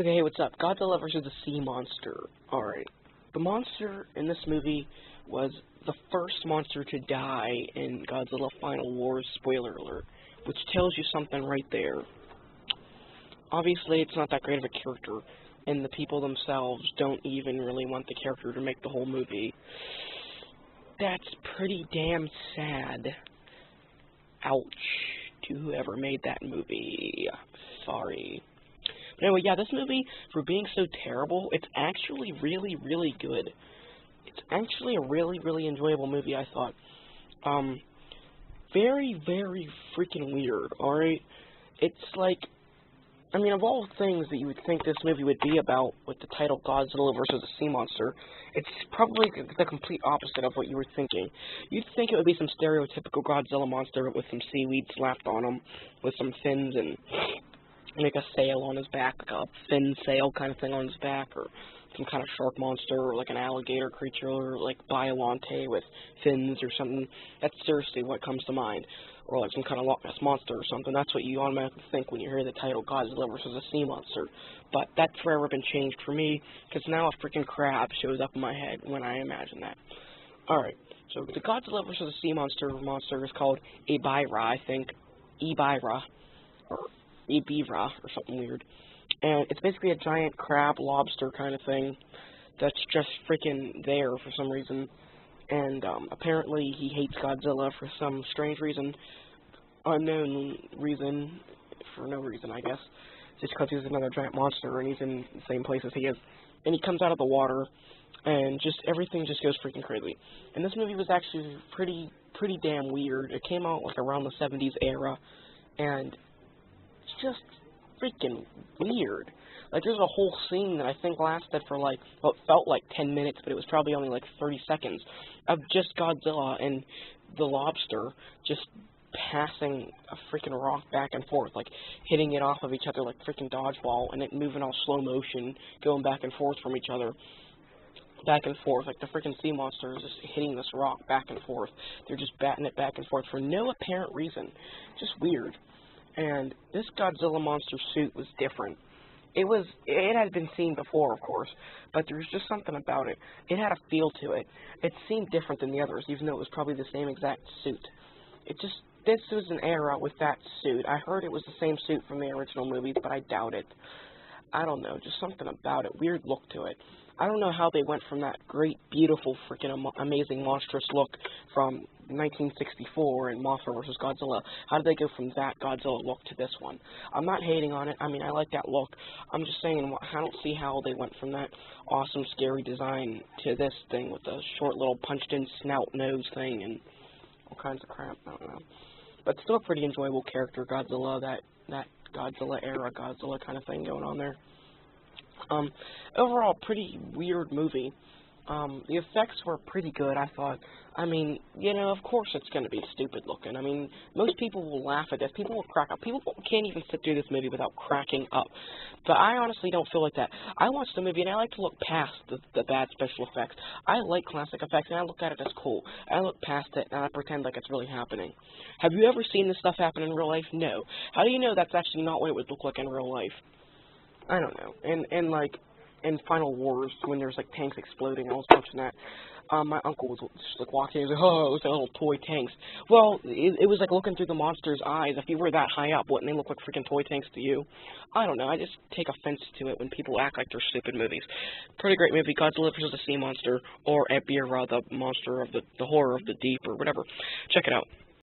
Okay, hey, what's up? Godzilla versus the Sea Monster. Alright. The monster in this movie was the first monster to die in Godzilla Final Wars, spoiler alert, which tells you something right there. Obviously, it's not that great of a character, and the people themselves don't even really want the character to make the whole movie. That's pretty damn sad. Ouch to whoever made that movie. Sorry. But anyway, yeah, this movie, for being so terrible, it's actually really, really good. It's actually a really, really enjoyable movie, I thought. Very, very freaking weird, alright? It's like, I mean, of all things that you would think this movie would be about with the title Godzilla versus the Sea Monster, it's probably the complete opposite of what you were thinking. You'd think it would be some stereotypical Godzilla monster with some seaweed slapped on him, with some fins and like a sail on his back, like a fin sail kind of thing on his back, or some kind of shark monster, or like an alligator creature, or like Biollante with fins or something. That's seriously what comes to mind. Or like some kind of Loch Ness monster or something. That's what you automatically think when you hear the title Godzilla versus a Sea Monster. But that's forever been changed for me, because now a freaking crab shows up in my head when I imagine that. Alright, so the Godzilla versus a Sea monster is called Ebira, I think. Ebira. Or Ebira, or something weird. And it's basically a giant crab lobster kind of thing that's just freaking there for some reason. And apparently he hates Godzilla for some strange reason, unknown reason, for no reason, I guess, just because he's another giant monster and he's in the same place as he is. And he comes out of the water, and just everything just goes freaking crazy. And this movie was actually pretty damn weird. It came out like around the 70s era, and it's just freaking weird. Like, there's a whole scene that I think lasted for, like, what felt like 10 minutes, but it was probably only, like, 30 seconds, of just Godzilla and the lobster just passing a freaking rock back and forth, like, hitting it off of each other like freaking dodgeball, and it moving all slow motion, going back and forth from each other. Back and forth, like the freaking sea monster is just hitting this rock back and forth. They're just batting it back and forth for no apparent reason. Just weird. And this Godzilla monster suit was different. It had been seen before, of course, but there was just something about it. It had a feel to it. It seemed different than the others, even though it was probably the same exact suit. This was an era with that suit. I heard it was the same suit from the original movies, but I doubt it. I don't know, just something about it, weird look to it. I don't know how they went from that great, beautiful, freaking amazing, monstrous look from 1964 in Mothra vs. Godzilla. How did they go from that Godzilla look to this one? I'm not hating on it. I mean, I like that look. I'm just saying, I don't see how they went from that awesome, scary design to this thing with the short little punched-in snout nose thing and all kinds of crap. I don't know. But still a pretty enjoyable character, Godzilla, that Godzilla era, Godzilla kind of thing going on there. Overall, pretty weird movie. The effects were pretty good, I thought. I mean, you know, of course it's going to be stupid looking. I mean, most people will laugh at this. People will crack up. People can't even sit through this movie without cracking up. But I honestly don't feel like that. I watch the movie and I like to look past the bad special effects. I like classic effects and I look at it as cool. I look past it and I pretend like it's really happening. Have you ever seen this stuff happen in real life? No. How do you know that's actually not what it would look like in real life? I don't know. And like, in Final Wars, when there's like tanks exploding, I was watching that. My uncle was just like walking, he was like, oh, it was like little toy tanks. Well, it was like looking through the monster's eyes. If you were that high up, wouldn't they look like freaking toy tanks to you? I don't know. I just take offense to it when people act like they're stupid movies. Pretty great movie, Godzilla vs. the Sea Monster, or Ebirah, the monster of the horror of the deep, or whatever. Check it out.